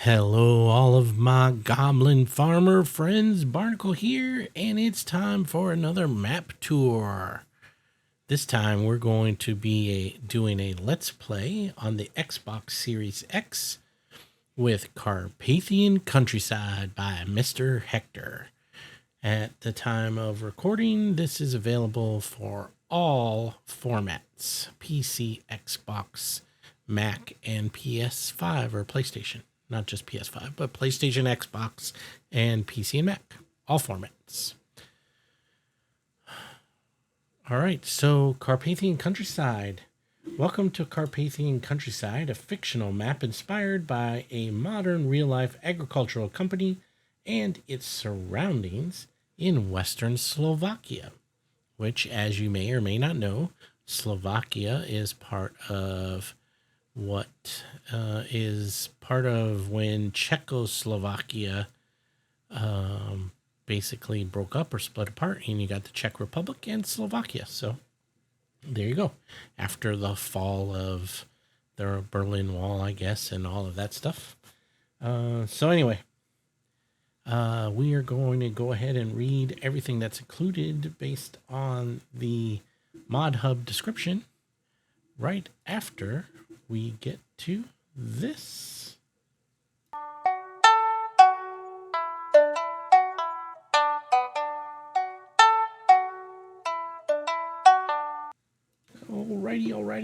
Hello, all of my goblin farmer friends. Barnacle here, and it's time for another map tour. This time we're going to be doing a Let's Play on the Xbox Series X with Carpathian Countryside by MrHector. At the time of recording, this is available for all formats: PC, Xbox, Mac, and PS5 or PlayStation. Not just PS5, but PlayStation, Xbox, and PC and Mac. All formats. All right, so Carpathian Countryside. Welcome to Carpathian Countryside, a fictional map inspired by a modern real-life agricultural company and its surroundings in Western Slovakia, which, as you may or may not know, Slovakia is part of when Czechoslovakia basically broke up or split apart, and you got the Czech Republic and Slovakia. So there you go. After the fall of the Berlin Wall, I guess, and all of that stuff. So anyway, we are going to go ahead and read everything that's included based on the Mod Hub description right after we get to this.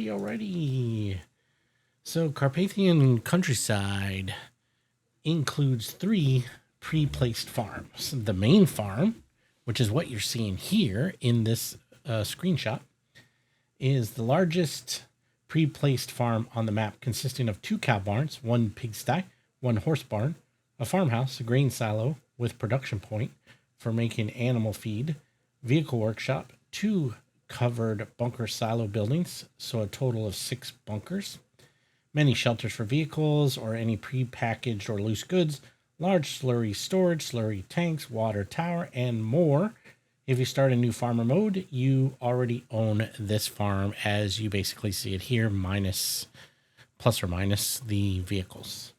Alrighty. So Carpathian Countryside includes 3 pre-placed farms. The main farm, which is what you're seeing here in this screenshot, is the largest pre-placed farm on the map, consisting of 2 cow barns, 1 pigsty, 1 horse barn, a farmhouse, a grain silo with production point for making animal feed, vehicle workshop, 2 covered bunker silo buildings, so a total of 6 bunkers, many shelters for vehicles or any pre-packaged or loose goods, large slurry storage, slurry tanks, water tower, and more. If you start a new farmer mode, you already own this farm, as you basically see it here, plus or minus the vehicles.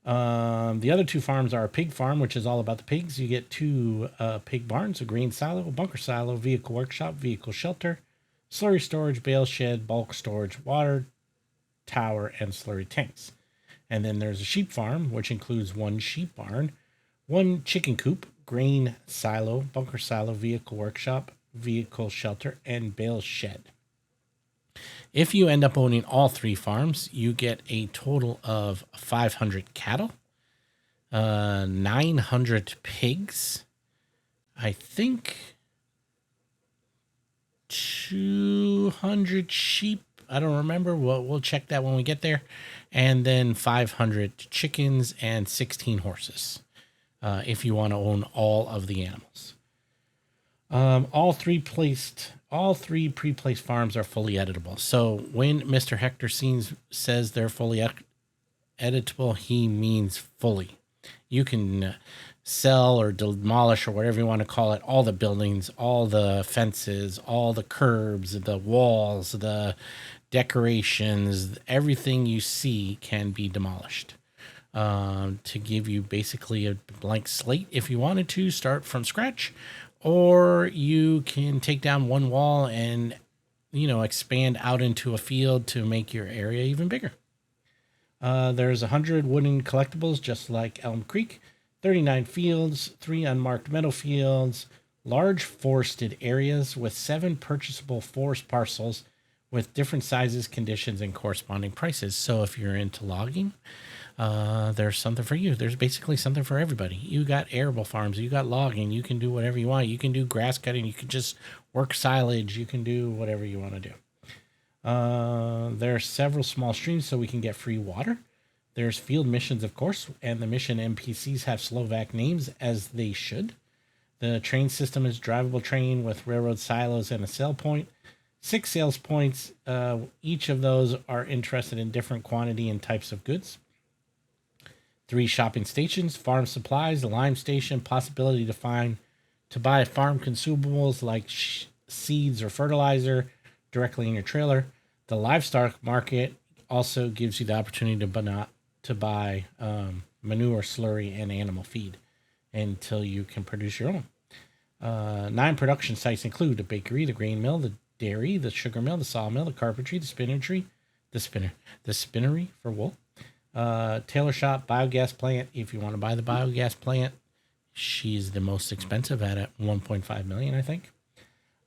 The other 2 farms are a pig farm, which is all about the pigs. You get 2 pig barns, a grain silo, a bunker silo, vehicle workshop, vehicle shelter, slurry storage, bale shed, bulk storage, water tower, and slurry tanks. And then there's a sheep farm, which includes 1 sheep barn, 1 chicken coop, grain silo, bunker silo, vehicle workshop, vehicle shelter, and bale shed. If you end up owning all 3 farms, you get a total of 500 cattle, 900 pigs, I think 200 sheep. I don't remember. We'll check that when we get there. And then 500 chickens and 16 horses. If you want to own all of the animals. All 3 pre-placed farms are fully editable. So when MrHector says they're fully editable, he means fully. You can sell or demolish or whatever you want to call it, all the buildings, all the fences, all the curbs, the walls, the decorations, everything you see can be demolished. To give you basically a blank slate if you wanted to start from scratch, or you can take down 1 wall and, expand out into a field to make your area even bigger. There's 100 wooden collectibles, just like Elm Creek, 39 fields, 3 unmarked meadow fields, large forested areas with 7 purchasable forest parcels with different sizes, conditions, and corresponding prices. So if you're into logging, there's something for you. There's basically something for everybody. You got arable farms, you got logging, you can do whatever you want. You can do grass cutting, you can just work silage, you can do whatever you want to do. There are several small streams so we can get free water. There's field missions, of course, and the mission NPCs have Slovak names, as they should. The train system is drivable train with railroad silos and a sale point. 6 sales points. Each of those are interested in different quantity and types of goods. 3 shopping stations, farm supplies, a lime station, possibility to buy farm consumables like seeds or fertilizer directly in your trailer. The livestock market also gives you the opportunity to buy manure, slurry, and animal feed until you can produce your own. 9 production sites include the bakery, the grain mill, the dairy, the sugar mill, the sawmill, the carpentry, the spinnery for wool, tailor shop, biogas plant. If you want to buy the biogas plant, she's the most expensive at $1.5 million, I think.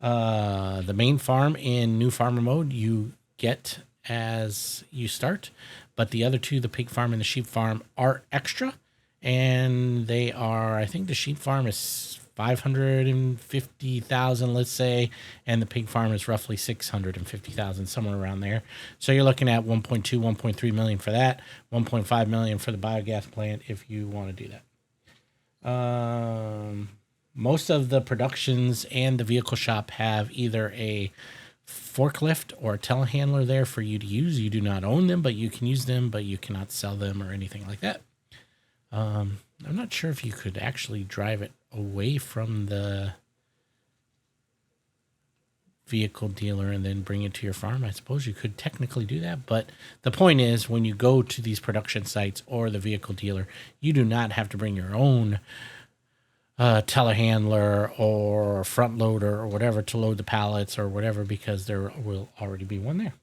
The main farm in new farmer mode you get as you start, but the other two, the pig farm and the sheep farm, are extra, and they are, I think the sheep farm is 550,000, let's say, and the pig farm is roughly 650,000, somewhere around there. So you're looking at 1.2, 1.3 million for that, 1.5 million for the biogas plant if you want to do that. Most of the productions and the vehicle shop have either a forklift or a telehandler there for you to use. You do not own them, but you can use them, but you cannot sell them or anything like that. I'm not sure if you could actually drive it away from the vehicle dealer and then bring it to your farm. I suppose you could technically do that, but the point is, when you go to these production sites or the vehicle dealer, you do not have to bring your own telehandler or front loader or whatever to load the pallets or whatever, because there will already be one there.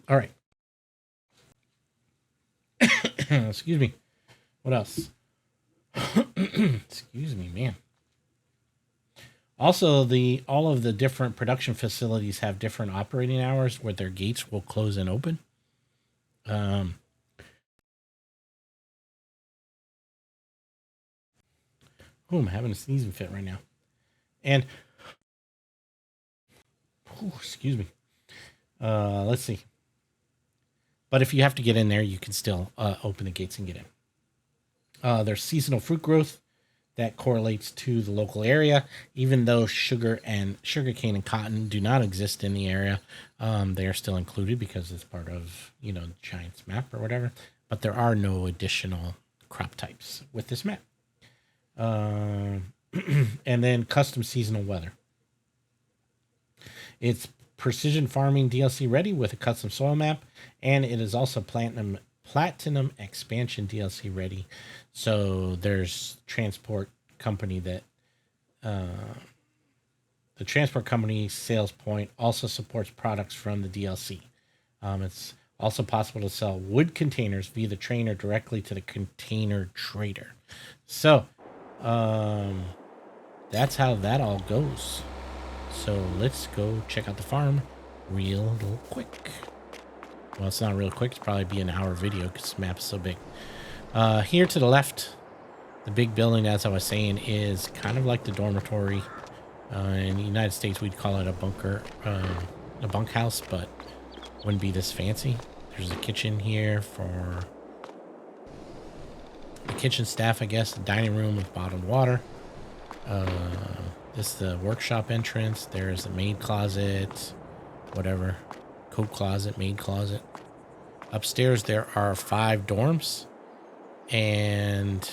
All right. Excuse me. What else? Excuse me, man. Also, all of the different production facilities have different operating hours where their gates will close and open. I'm having a sneezing fit right now. And, excuse me. Let's see. But if you have to get in there, you can still open the gates and get in. There's seasonal fruit growth that correlates to the local area, even though sugarcane and cotton do not exist in the area. They are still included because it's part of, the Giants map or whatever. But there are no additional crop types with this map. And then custom seasonal weather. It's precision farming DLC ready with a custom soil map, and it is also platinum expansion DLC ready. So there's transport company that the transport company sales point also supports products from the DLC. It's also possible to sell wood containers via the trainer directly to the container trader. So that's how that all goes. So let's go check out the farm real quick. Well, it's not real quick. It's probably be an hour video because the map is so big. Here to the left, the big building, as I was saying, is kind of like the dormitory. In the United States, we'd call it a bunker, a bunkhouse, but wouldn't be this fancy. There's a kitchen here for the kitchen staff, I guess. The dining room with bottled water. This is the workshop entrance. There's a maid closet, whatever. Coat closet, maid closet. Upstairs, there are 5 dorms, and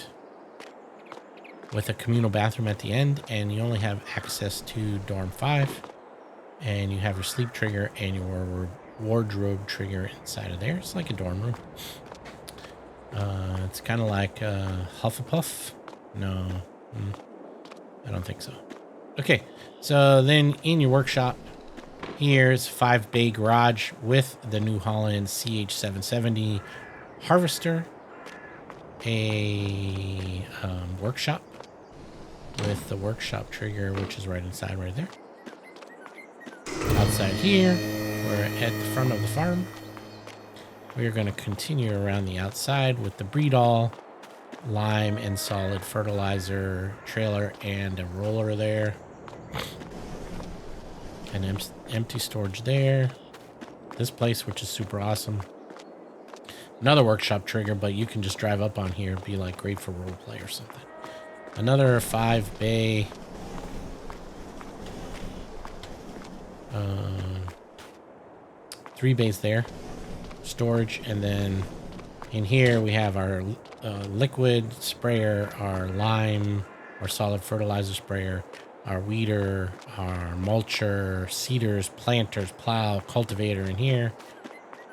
with a communal bathroom at the end, and you only have access to dorm 5, and you have your sleep trigger and your wardrobe trigger inside of there. It's like a dorm room. It's kind of like Hufflepuff. No, I don't think so. Okay, so then in your workshop, here's 5-bay garage with the New Holland CH770 harvester, a workshop with the workshop trigger, which is right inside right there. Outside here, we're at the front of the farm. We're going to continue around the outside with the breedall, lime and solid fertilizer trailer, and a roller there. An empty storage there. This place, which is super awesome. Another workshop trigger, but you can just drive up on here. It'd be like great for roleplay or something. Another 5-bay. 3 bays there. Storage. And then in here we have our liquid sprayer, our lime, our solid fertilizer sprayer, our weeder, our mulcher, seeders, planters, plow, cultivator in here.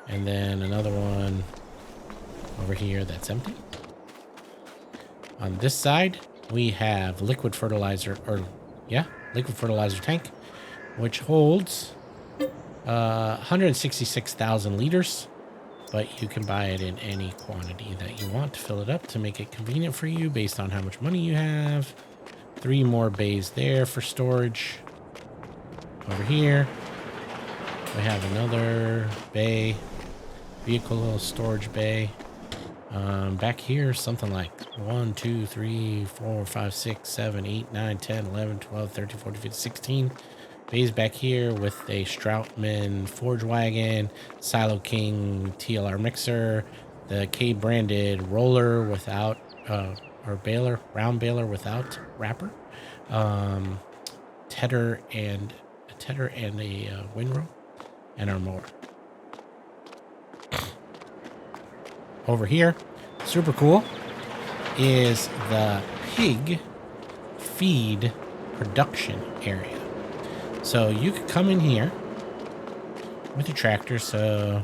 And then another one Over here, that's empty. On this side, we have liquid fertilizer, liquid fertilizer tank, which holds 166,000 liters, but you can buy it in any quantity that you want to fill it up to make it convenient for you based on how much money you have. 3 more bays there for storage. Over here, we have another bay, vehicle storage bay. Back here, something like 1, 2, 3, 4, 5, 6, 7, 8, 9, 10, 11, 12, 13, 14, 15, 16 bays back here with a Stroutman Forge Wagon, Silo King TLR mixer, the K branded roller without, or baler, round baler without wrapper, tedder and a windrow, and our mower. Over here, super cool, is the pig feed production area. So you could come in here with your tractor. So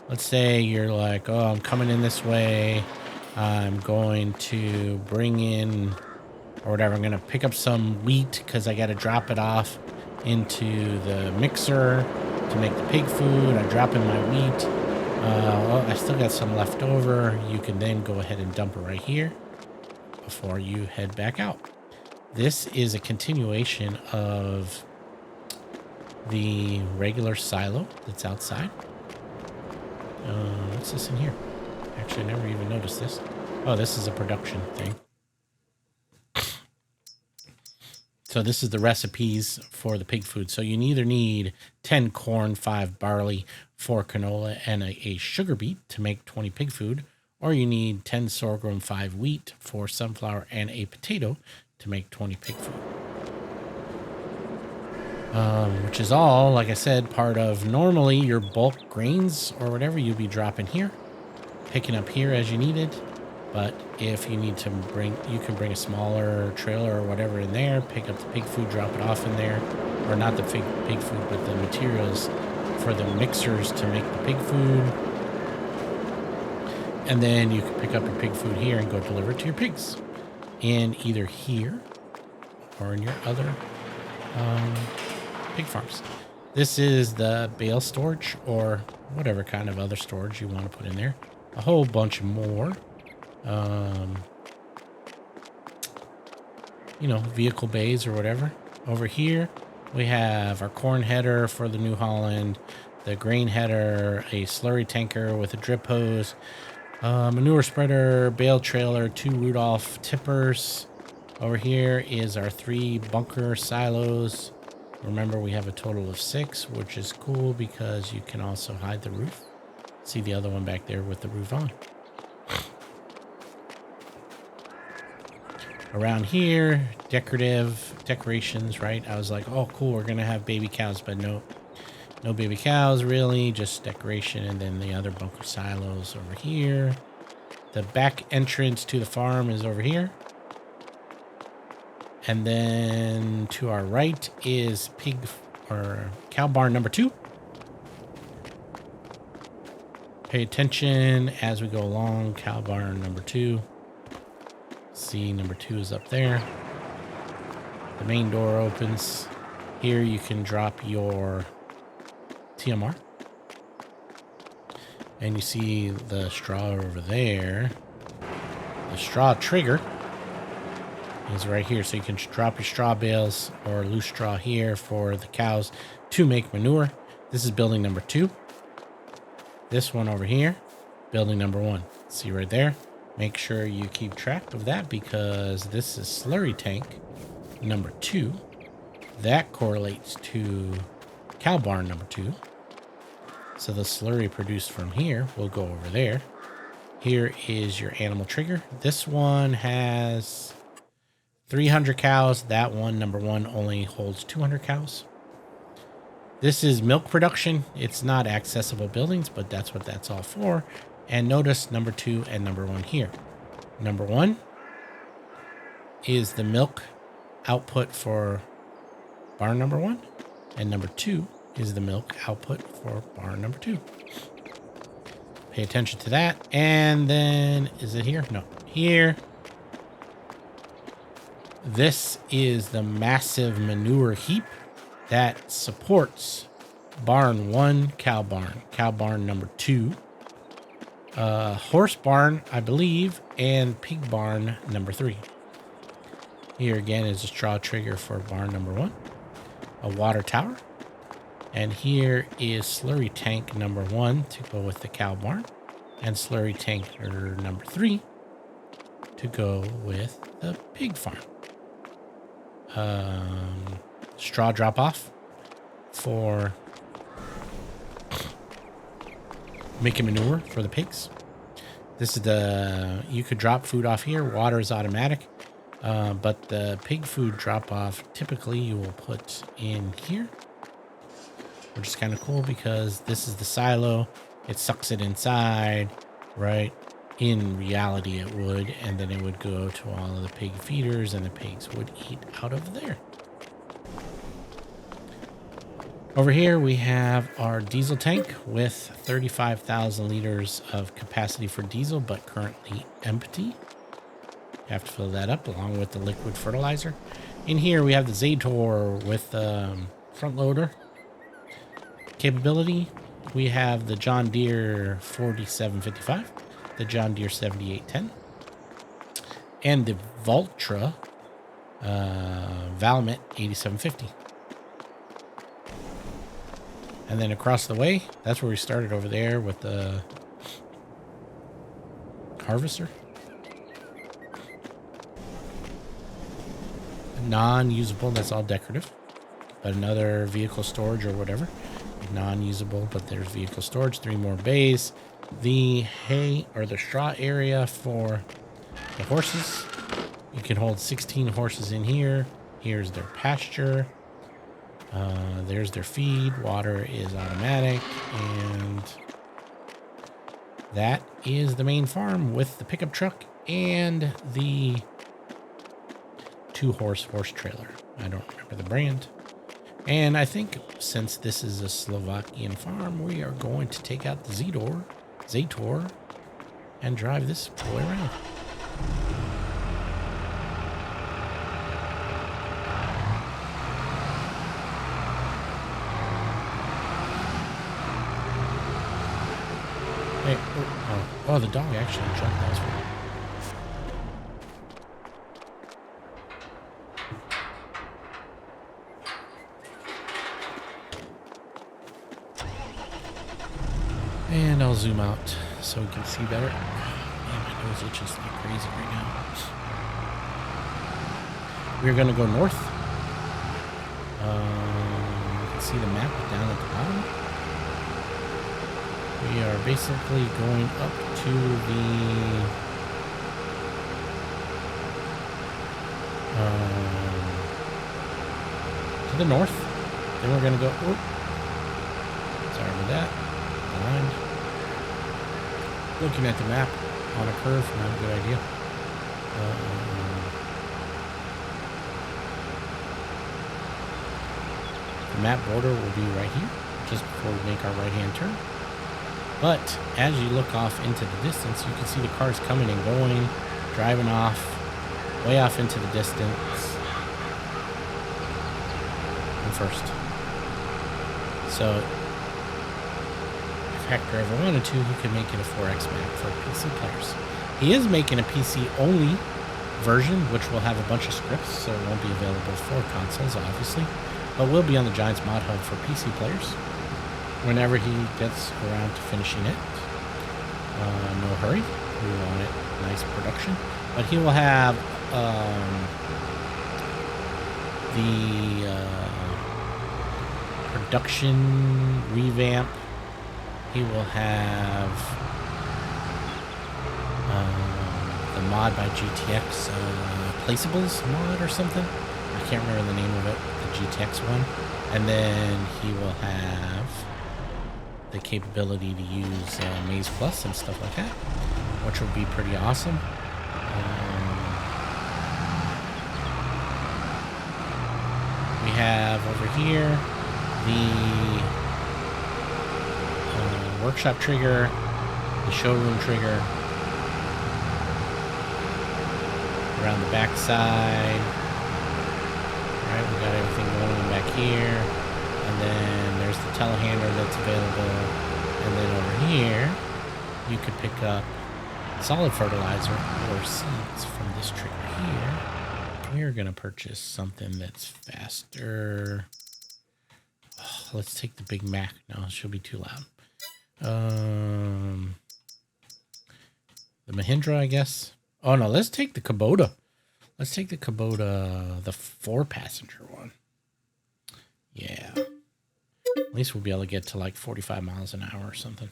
let's say you're like, oh, I'm coming in this way. I'm going to bring in, or whatever, I'm going to pick up some wheat because I got to drop it off into the mixer to make the pig food. I drop in my wheat. Well, I still got some left over. You can then go ahead and dump it right here before you head back out. This is a continuation of the regular silo that's outside. What's this in here? Actually, I never even noticed this. Oh, this is a production thing. So this is the recipes for the pig food. So you either need 10 corn, 5 barley, 4 canola, and a sugar beet to make 20 pig food, or you need 10 sorghum, 5 wheat, 4 sunflower, and a potato to make 20 pig food. Which is all, like I said, part of normally your bulk grains or whatever you'll be dropping here, picking up here as you need it. But if you need to you can bring a smaller trailer or whatever in there, pick up the pig food, drop it off in there, or not the pig food, but the materials for the mixers to make the pig food. And then you can pick up your pig food here and go deliver it to your pigs in either here or in your other pig farms. This is the bale storage or whatever kind of other storage you want to put in there. A whole bunch more. Vehicle bays or whatever. Over here, we have our corn header for the New Holland, the grain header, a slurry tanker with a drip hose, manure spreader, bale trailer, 2 Rudolph tippers. Over here is our 3 bunker silos. Remember, we have a total of 6, which is cool because you can also hide the roof. See the other one back there with the roof on. Around here, decorations, right? I was like, oh, cool, we're going to have baby cows, but no baby cows, really, just decoration. And then the other bunker silos over here. The back entrance to the farm is over here. And then to our right is cow barn number 2. Pay attention as we go along. Cow barn number 2. See, number 2 is up there. The main door opens. Here you can drop your TMR. And you see the straw over there. The straw trigger is right here. So you can drop your straw bales or loose straw here for the cows to make manure. This is building number 2. This one over here, building number 1. See right there? Make sure you keep track of that because this is slurry tank number 2. That correlates to cow barn number 2. So the slurry produced from here will go over there. Here is your animal trigger. This one has 300 cows. That one, number 1, only holds 200 cows. This is milk production. It's not accessible buildings, but that's what that's all for. And notice number 2 and number 1 here. Number 1 is the milk output for barn number 1. And number 2 is the milk output for barn number 2. Pay attention to that. And then, is it here? No, here. This is the massive manure heap that supports barn 1, cow barn number 2, horse barn, I believe, and pig barn number 3. Here again is a straw trigger for barn number 1, a water tower, and here is slurry tank number 1 to go with the cow barn, and slurry tank number 3 to go with the pig farm. Straw drop off for making manure for the pigs. This is you could drop food off here. Water is automatic, but the pig food drop off typically you will put in here, which is kind of cool because this is the silo. It sucks it inside, right? In reality it would, and then it would go to all of the pig feeders and the pigs would eat out of there. Over here we have our diesel tank with 35,000 liters of capacity for diesel, but currently empty. You have to fill that up along with the liquid fertilizer. In here we have the Zator with front loader capability. We have the John Deere 4755, the John Deere 7810, and the Valtra Valmet 8750. And then across the way, that's where we started over there with the harvester. Non-usable, that's all decorative. But another vehicle storage or whatever. Non-usable, but there's vehicle storage. 3 more bays. The hay or the straw area for the horses. You can hold 16 horses in here. Here's their pasture. There's their feed. Water is automatic. And that is the main farm with the pickup truck and the 2-horse trailer. I don't remember the brand. And I think since this is a Slovakian farm, we are going to take out the Zator, and drive this boy around. Hey, oh, the dog actually jumped. That was weird. And I'll zoom out so we can see better. Man, my nose itches like crazy right now. We're going to go north. You can see the map down at the bottom. We are basically going up to the north. Then we're going to go. Oh, sorry about that. Blind. Looking at the map on a curve, not a good idea. The map border will be right here, just before we make our right-hand turn. But as you look off into the distance, you can see the cars coming and going, driving off, way off into the distance. I'm first. So Hector ever wanted to, he could make it a 4X map for PC players. He is making a PC only version, which will have a bunch of scripts, so it won't be available for consoles, obviously, but will be on the Giants Mod Hub for PC players whenever he gets around to finishing it. No hurry. We want it nice production, but he will have the production revamp. He will have the mod by GTX, Placeables mod or something. I can't remember the name of it, the GTX one. And then he will have the capability to use Maze Plus and stuff like that, which will be pretty awesome. We have over here the workshop trigger the showroom trigger. Around the back side. Alright, we got everything going on back here. And then there's the telehandler that's available. And then over here, you could pick up solid fertilizer or seeds from this trigger here. We're going to purchase something that's faster. Oh, let's take the Big Mac. No, she'll be too loud. The Mahindra, I guess. Oh, no, let's take the Kubota. Let's take the Kubota, the 4-passenger one. Yeah. At least we'll be able to get to like 45 miles an hour or something.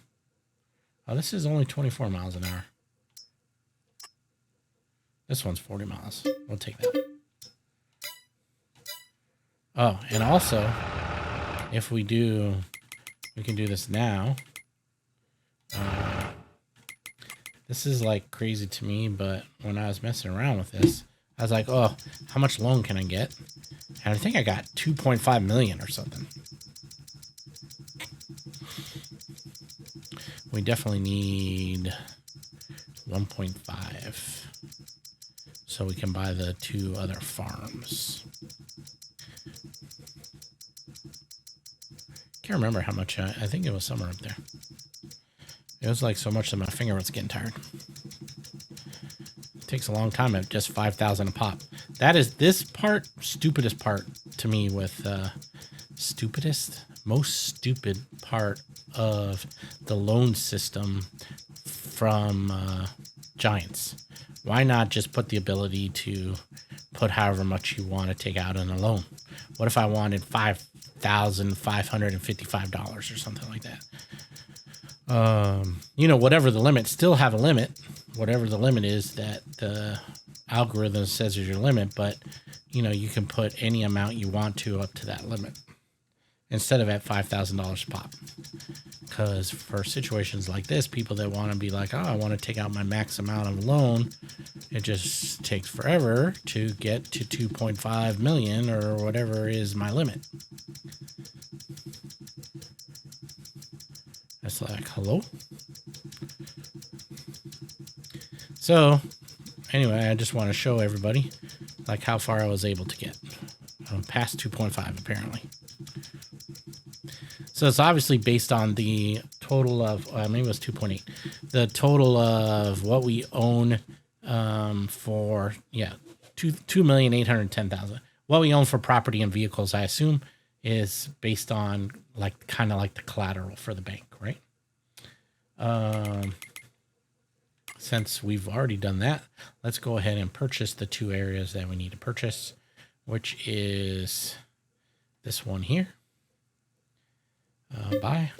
Oh, this is only 24 miles an hour. This one's 40 miles. We'll take that. Oh, and also, if we do, we can do this now. This is like crazy to me, but when I was messing around with this, I was like, oh, how much loan can I get? And I think I got 2.5 million or something. We definitely need 1.5 so we can buy the 2 other farms. Can't remember how much. I think it was somewhere up there. It was like so much that my finger was getting tired. It takes a long time at just 5,000 a pop. That is this part, stupidest part to me with most stupid part of the loan system from Giants. Why not just put the ability to put however much you want to take out in a loan? What if I wanted $5,555 or something like that? You know, whatever the limit, still have a limit. Whatever the limit is that the algorithm says is your limit, but you know, you can put any amount you want to up to that limit instead of at $5,000 a pop. Because for situations like this, people that want to be like, oh, I want to take out my max amount of loan, it just takes forever to get to 2.5 million or whatever is my limit. It's like, hello? So, anyway, I just want to show everybody like how far I was able to get. Past 2.5 apparently. So it's obviously based on the total of, maybe it was 2.8. The total of what we own for, yeah, 2,810,000. What we own for property and vehicles, I assume, is based on like kind of like the collateral for the bank, right? Since we've already done that, let's go ahead and purchase the 2 areas that we need to purchase, which is this one here. Buy.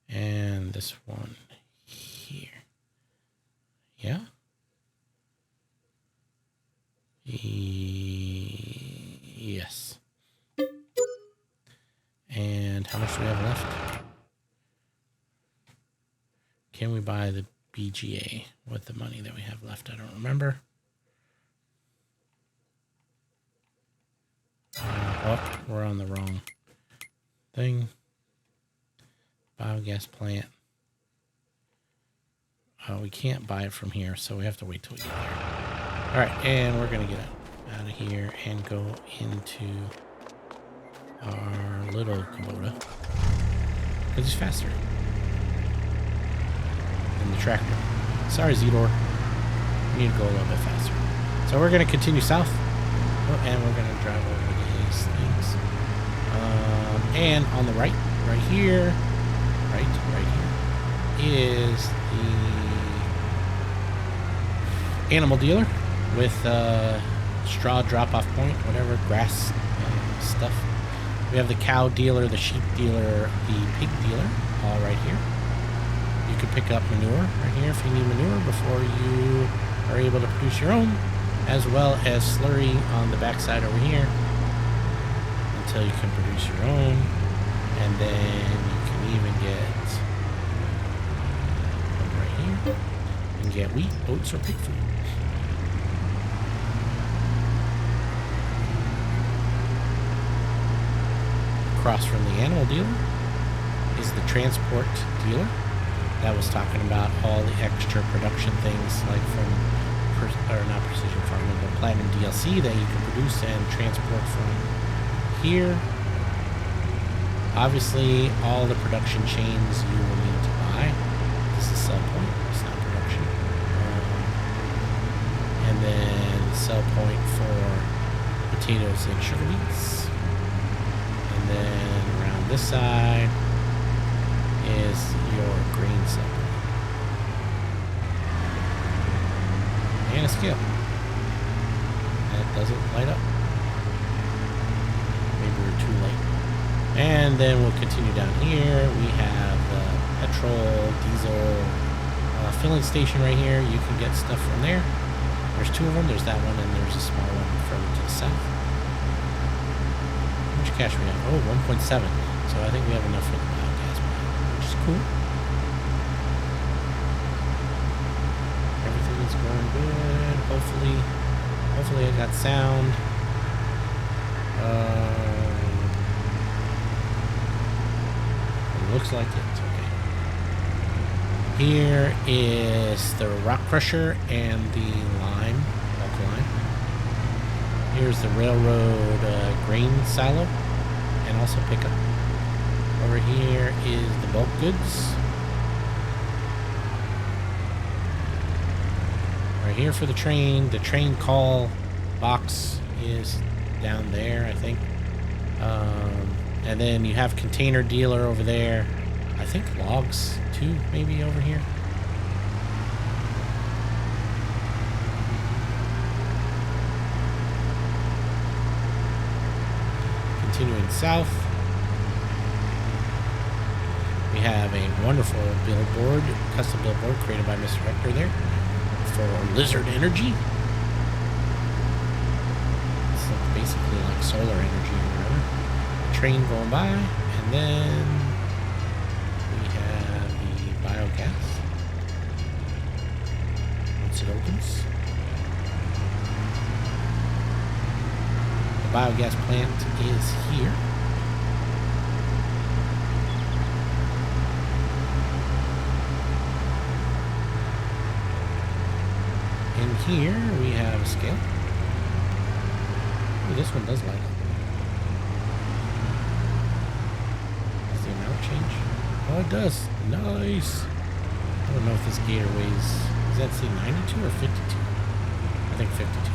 And this one here. Yeah. Yes. And how much do we have left? Can we buy the BGA with the money that we have left? I don't remember. Oh, we're on the wrong thing. Biogas plant. We can't buy it from here, so we have to wait till we get there. All right, and we're going to get out of here and go into our little Kubota because it's faster than the tractor. Sorry, Zedor. We need to go a little bit faster. So we're going to continue south, and we're going to drive over these things. And on the right here, right here, is the animal dealer with straw drop-off point, whatever, grass stuff. We have the cow dealer, the sheep dealer, the pig dealer, all right here. You can pick up manure right here if you need manure before you are able to produce your own, as well as slurry on the backside over here until you can produce your own. And then you can even get right here and get wheat, oats, or pig food. Across from the animal dealer is the transport dealer. that was talking about all the extra production things, like from, or not Precision Farming, but Platinum DLC that you can produce and transport from here. Obviously, all the production chains you will need to buy. This is sell point, it's not production. And then sell point for potatoes and sugar beets. And then around this side is your grain sell point. And a scale. That doesn't light up. Maybe we're too late. And then we'll continue down here. We have petrol, diesel, filling station right here. You can get stuff from there. There's two of them. There's that one, and there's a small one further to the south. How much cash we have? Oh, 1.7. So I think we have enough for the biogas plant, which is cool. Everything is going good. Hopefully I got sound. Looks like it's okay. Here is the rock crusher and the lime, bulk lime. Here's the railroad grain silo and also pickup. Over here is the bulk goods. Right here for the train call box is down there, I think. And then you have container dealer over there. I think logs too, maybe over here. Continuing south, we have a wonderful billboard, custom billboard created by MrHector there for Lizard Energy. It's basically like solar energy or whatever. Train going by, and then we have the biogas once it opens. The biogas plant is here. And here we have a scale. Ooh, this one does light up. Change. Oh, it does. Nice. I don't know if this gator weighs. Does that say 92 or 52? I think 52.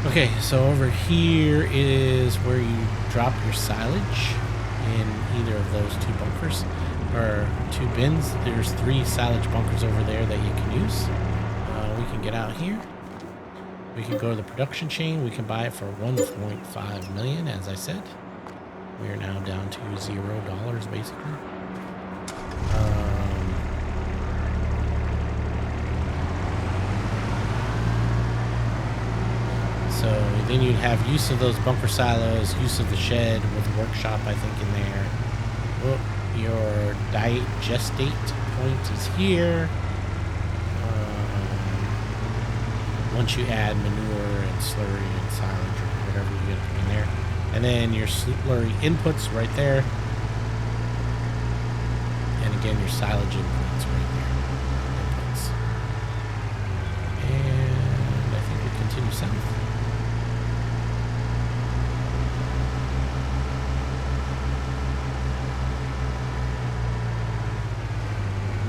Okay, so over here is where you drop your silage in either of those two bunkers or two bins. There's 3 silage bunkers over there that you can use. We can get out here. We can go to the production chain. We can buy it for 1.5 million, as I said. We are now down to $0 basically. So then you'd have use of those bunker silos, use of the shed with the workshop, I think, in there. Oh, your digestate point is here. Once you add manure and slurry and silage or whatever you get in there. And then your slurry inputs right there. And again, your silage inputs right there. Inputs. And I think we continue south.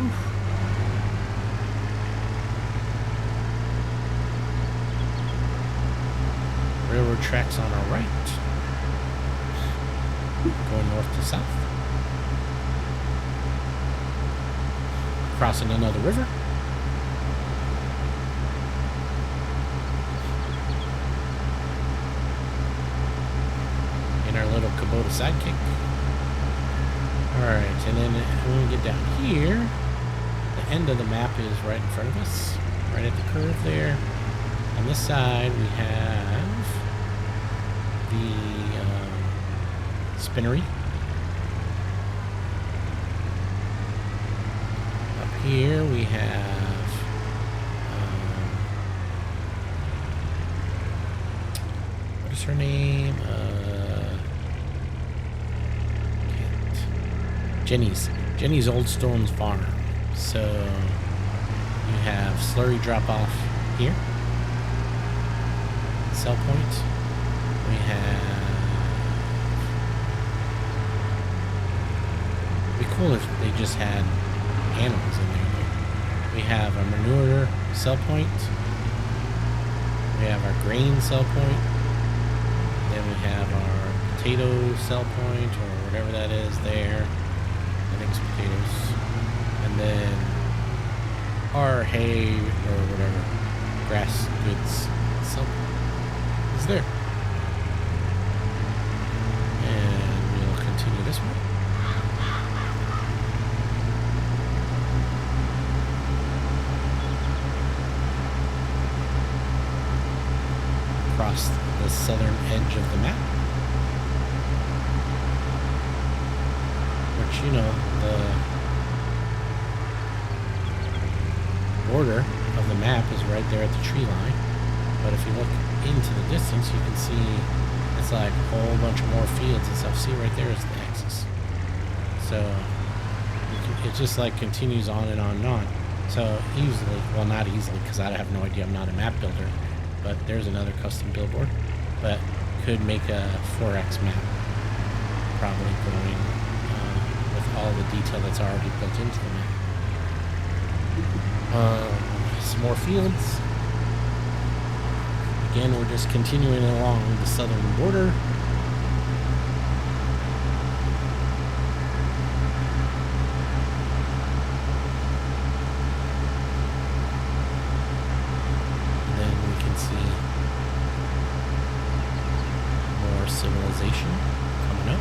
Oof. Railroad tracks on our right. Going north to south. Crossing another river. In our little Kubota sidekick. Alright, and then when we get down here, the end of the map is right in front of us. Right at the curve there. On this side we have the spinnery. Up here we have what is her name? Jenny's Old Stones Farm. So you have slurry drop off here. Sell point. We have. It'd be cool if they just had animals in there. We have a manure sell point. We have our grain sell point. Then we have our potato sell point, or whatever that is there. I think it's potatoes. And then our hay, or whatever, grass goods sell point is there. And we'll continue this way. Across the southern edge of the map, which, you know, the border of the map is right there at the tree line. But if you look into the distance, you can see it's like a whole bunch of more fields and stuff. See, right there is the axis. So it just like continues on and on and on. So easily, well, not easily, because I have no idea. I'm not a map builder. But there's another custom billboard. But could make a 4X map, probably going with all the detail that's already built into the map. Some more fields. Again, we're just continuing along the southern border. Civilization coming up,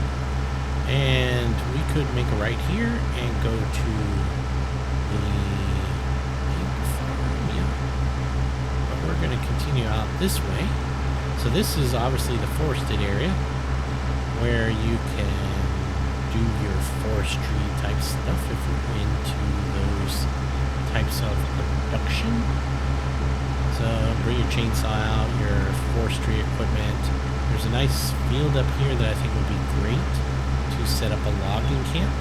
and we could make a right here and go to the pig farm, yeah. But we're going to continue out this way. So this is obviously the forested area where you can do your forestry type stuff if you're into those types of production. So bring your chainsaw out, your forestry equipment. There's a nice field up here that I think would be great to set up a logging camp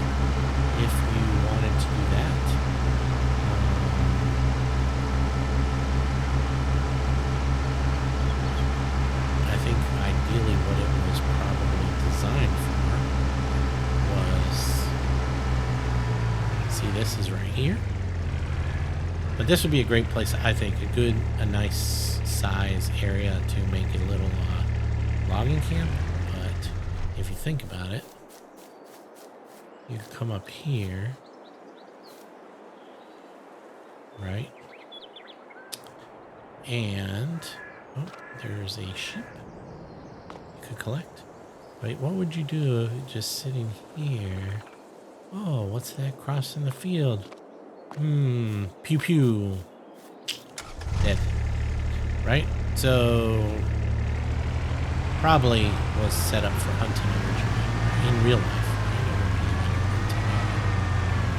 if you wanted to do that. I think ideally what it was probably designed for was, see, this is right here. But this would be a great place, I think, a nice size area to make a little logging camp. But if you think about it, you can come up here, right? And oh, there's a sheep you could collect. Wait, what would you do just sitting here? Oh, what's that crossing the field? Pew pew. Dead. Right? So probably was set up for hunting originally in real life.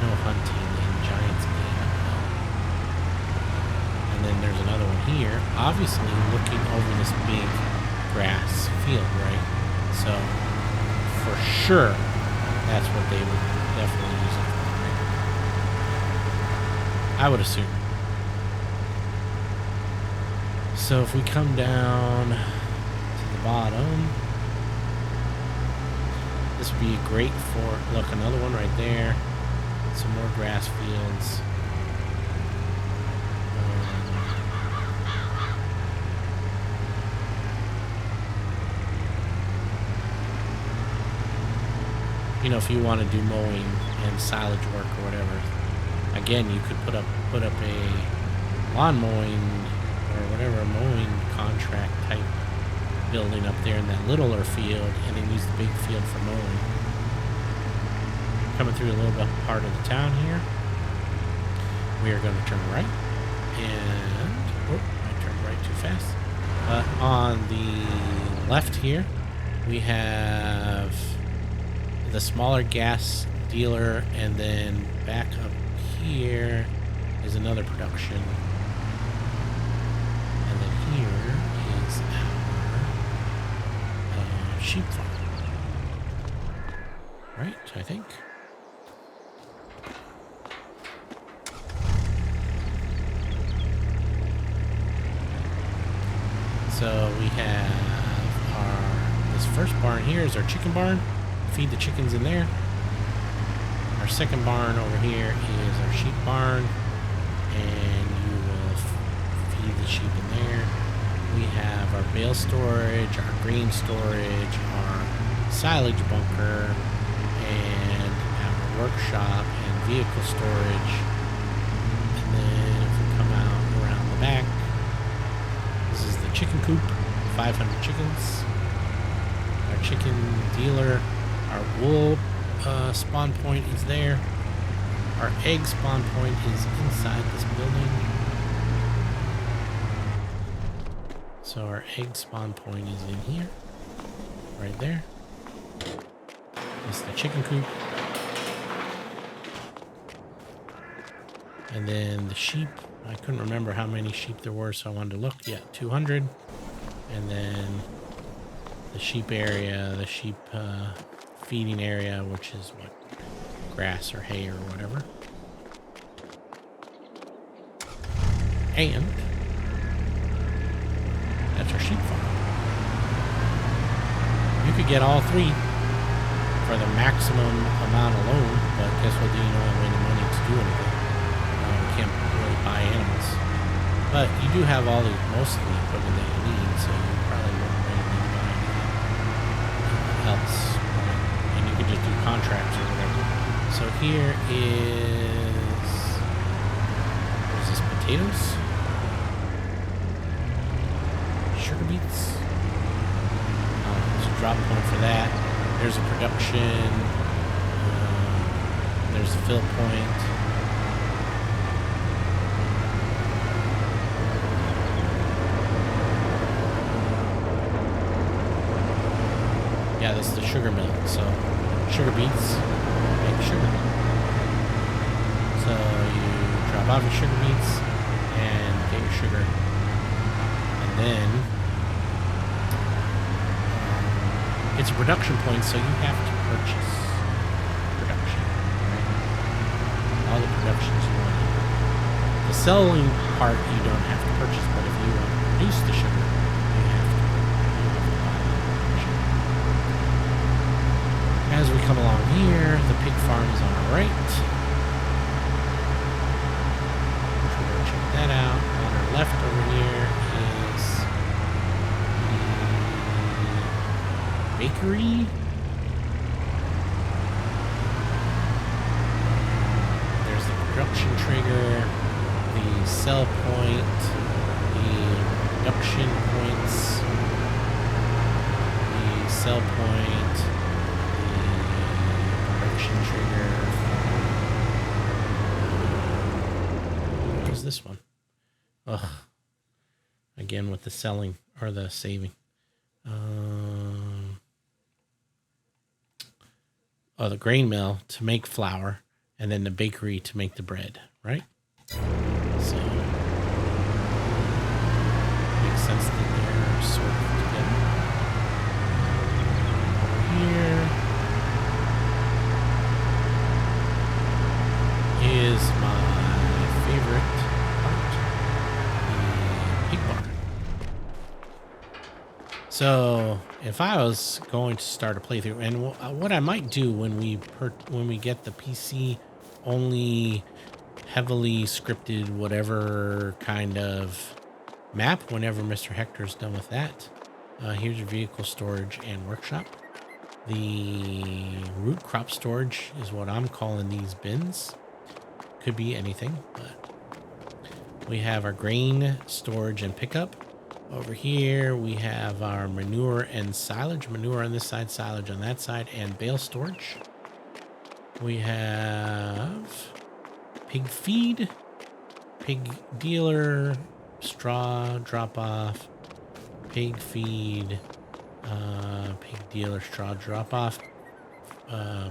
No hunting in Giants game. And then there's another one here, obviously looking over this big grass field, right? So for sure that's what they would definitely use it for, right? I would assume. So if we come down to the bottom, this would be great for, look, another one right there. Some more grass fields. You know, if you want to do mowing and silage work or whatever, again, you could put up a lawn mowing or whatever, mowing contract type building up there in that littler field, and then use the big field for mowing. Coming through a little bit part of the town here, we are going to turn right, and oh, I turned right too fast. On the left here, we have the smaller gas dealer, and then back up here is another production, and then here is our sheep farm, right? I think. So we have this first barn here is our chicken barn. Feed the chickens in there. Our second barn over here is our sheep barn, and you will feed the sheep in there. We have our bale storage, our grain storage, our silage bunker, and our workshop and vehicle storage. And then if we come out around the back, this is the chicken coop, 500 chickens. Our chicken dealer, our wool spawn point is there. Our egg spawn point is inside this building. So our egg spawn point is in here, right there. This is the chicken coop. And then the sheep, I couldn't remember how many sheep there were, so I wanted to look. Yeah, 200. And then the sheep area, the sheep feeding area, which is what, grass or hay or whatever. And that's our sheep farm. You could get all three for the maximum amount alone, but guess what? You don't have any money to do anything. You can't really buy animals. But you do have most of the equipment that you need, so you probably won't really need to buy anything else. And you can just do contracts or whatever. So here is, what is this, potatoes? Sugar beets. There's a drop point for that. There's a production. There's a fill point. Yeah, this is the sugar mill. So sugar beets make sugar. So you drop off your sugar beets and get your sugar. And then it's a production point, so you have to purchase production. Right? All the production's going on. The selling part you don't have to purchase, but if you want to produce the sugar, you have to buy the sugar. As we come along here, the pig farm is on our right. We're going to check that out. On our left over here is bakery. There's the production trigger, the sell point, the production points, the sell point, the production trigger. What is this one? Ugh. Again with the selling or the saving. The grain mill to make flour, and then the bakery to make the bread, right? So makes sense that they're sort of together. Here is my favorite part, the pig barn. So if I was going to start a playthrough, and what I might do when we get the PC only heavily scripted whatever kind of map, whenever MrHector's done with that, here's your vehicle storage and workshop. The root crop storage is what I'm calling these bins. Could be anything, but we have our grain storage and pickup. Over here, we have our manure and silage. Manure on this side, silage on that side, and bale storage. We have pig feed, pig dealer, straw drop off, pig feed, pig dealer, straw drop off,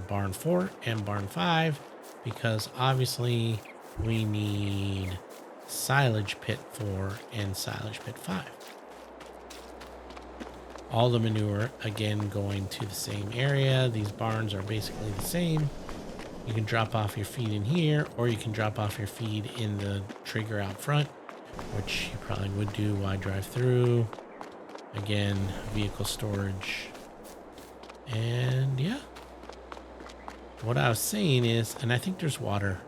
barn 4 and barn 5, because obviously we need silage pit 4 and silage pit 5. All the manure, again, going to the same area. These barns are basically the same. You can drop off your feed in here, or you can drop off your feed in the trigger out front, which you probably would do while I drive through. Again, vehicle storage. And yeah. What I was saying is, and I think there's water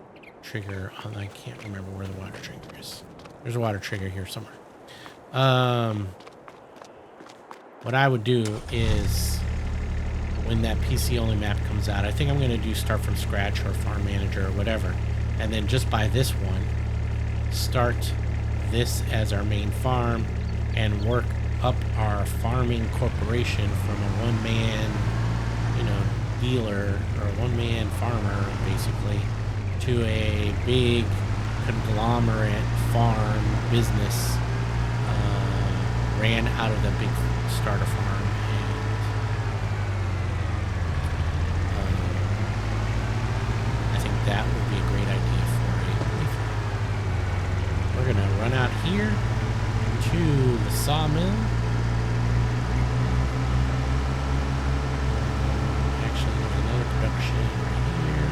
trigger on, I can't remember where the water trigger is. There's a water trigger here somewhere. What I would do is when that PC only map comes out, I think I'm going to do start from scratch or farm manager or whatever. And then just buy this one, start this as our main farm, and work up our farming corporation from a one-man, dealer or a one-man farmer, basically, to a big conglomerate farm business ran out of the big starter farm. And I think that would be a great idea for a playthrough. We're gonna run out here to the sawmill. Actually, there's another production right here.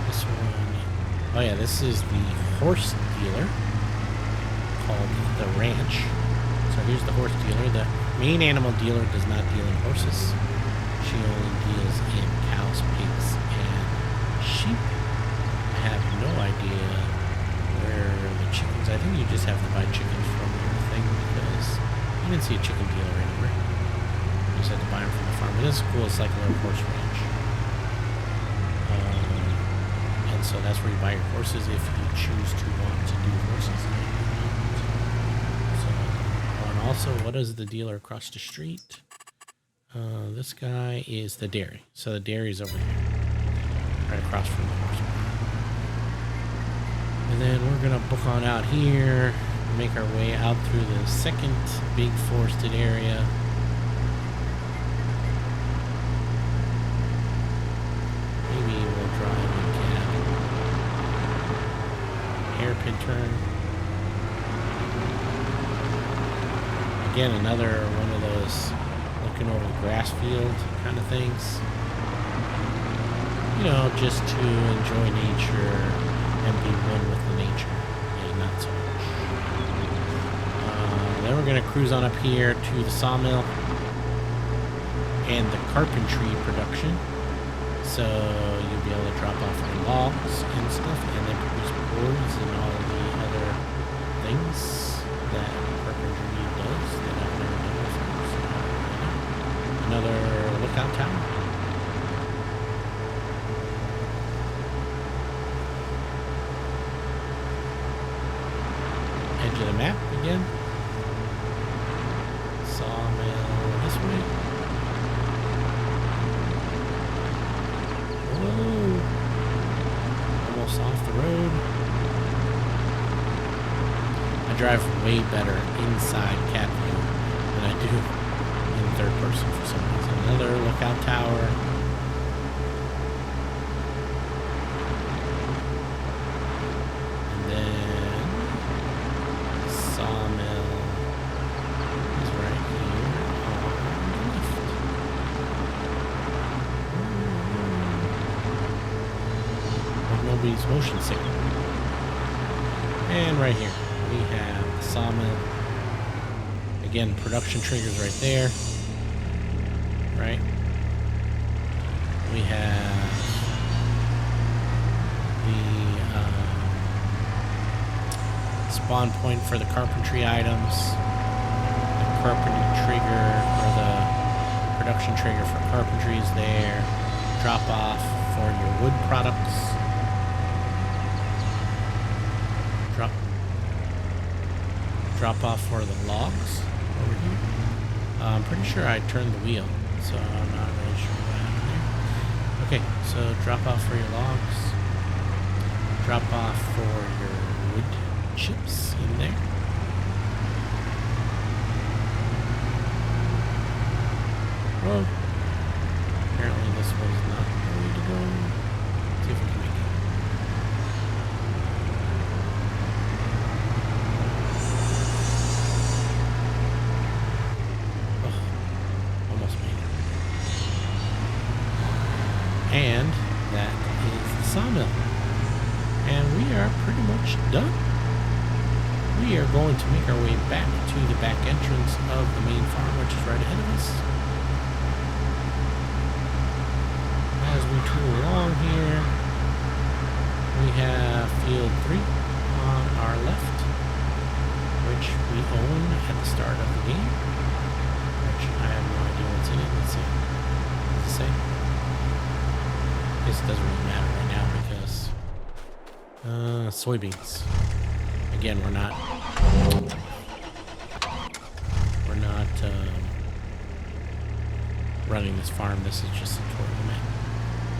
This one. Oh yeah, this is the horse dealer called the ranch. So here's the horse dealer. The main animal dealer does not deal in horses. She only deals in cows, pigs, and sheep. I have no idea where the chickens. I think you just have to buy chickens from your thing because you didn't see a chicken dealer anywhere. You just have to buy them from the farm. But this is cool. It's like a little horse ranch. And so that's where you buy your horses if you choose to want to do horses. So, and also, what is the dealer across the street? This guy is the dairy. So the dairy is over there, right across from the horse barn. And then we're gonna book on out here, make our way out through the second big forested area. Maybe we'll drive in cab. Hairpin turn. Again, another one of those looking over the grass field kind of things. Just to enjoy nature and be one with the nature. Yeah, not so much. Then we're going to cruise on up here to the sawmill and the carpentry production. So you'll be able to drop off the logs and stuff and then produce boards and all the other things that carpentry does that I've never done before. So, another lookout tower. Edge of the map again. Sawmill this way. Whoa. Almost off the road. I drive way better inside cat view than I do in third person for some reason. Another lookout tower. Motion signal. And right here we have the sawmill. Again, production triggers right there. Right. We have the spawn point for the carpentry items. The carpentry trigger or the production trigger for carpentry is there. Drop off for your wood products. Drop off for the logs over here. I'm pretty sure I turned the wheel, so I'm not really sure what happened there. Okay, so drop off for your logs. Drop off for your wood chips in there. Well, apparently this was not the way to go. Let's see if we can make it. And that is the sawmill. And we are pretty much done. We we are going to make our way back to the back entrance of the main farm, which is right ahead of us. As we tool along here, we have field 3 on our left, which we own at the start of the game, which I have no idea what's in it. Let's see. What does it say? This doesn't really matter right now because soybeans. Again, we're not running this farm. This is just a tour of the map.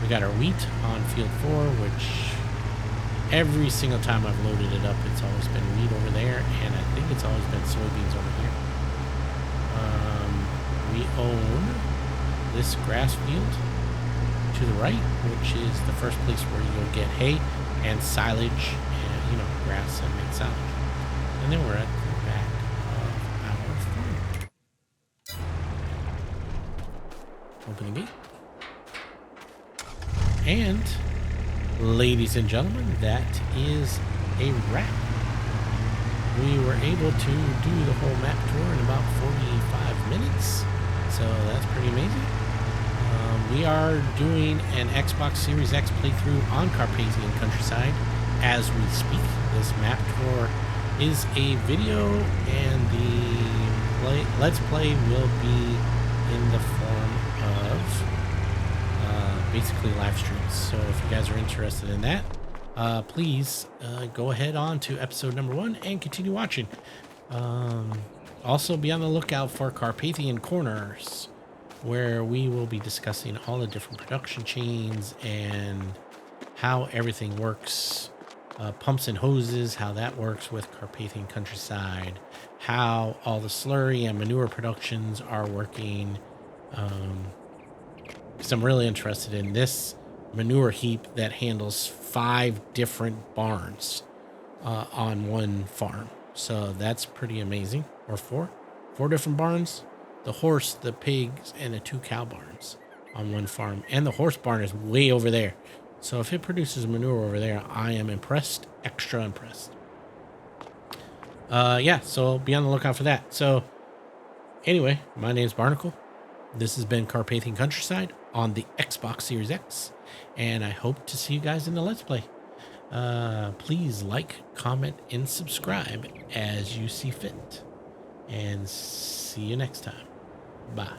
We got our wheat on field 4, which every single time I've loaded it up, it's always been wheat over there, and I think it's always been soybeans over here. We own this grass field to the right, which is the first place where you'll get hay and silage and, you know, grass and make silage. And then we're at the back of our farm. Open the gate. And, ladies and gentlemen, that is a wrap. We were able to do the whole map tour in about 45 minutes. So that's pretty amazing. We are doing an Xbox Series X playthrough on Carpathian Countryside as we speak. This map tour is a video, and the Let's Play will be in the form of basically live streams. So if you guys are interested in that, please go ahead on to episode number 1 and continue watching. Also be on the lookout for Carpathian Corners, where we will be discussing all the different production chains and how everything works, pumps and hoses, how that works with Carpathian Countryside, how all the slurry and manure productions are working, because I'm really interested in this manure heap that handles 5 different barns on one farm. So that's pretty amazing. Or 4 different barns. The horse, the pigs, and the 2 cow barns on one farm. And the horse barn is way over there. So if it produces manure over there, I am impressed. Extra impressed. Yeah, so be on the lookout for that. So anyway, my name's Barnacle. This has been Carpathian Countryside on the Xbox Series X. And I hope to see you guys in the Let's Play. Please like, comment, and subscribe as you see fit. And see you next time. Bye.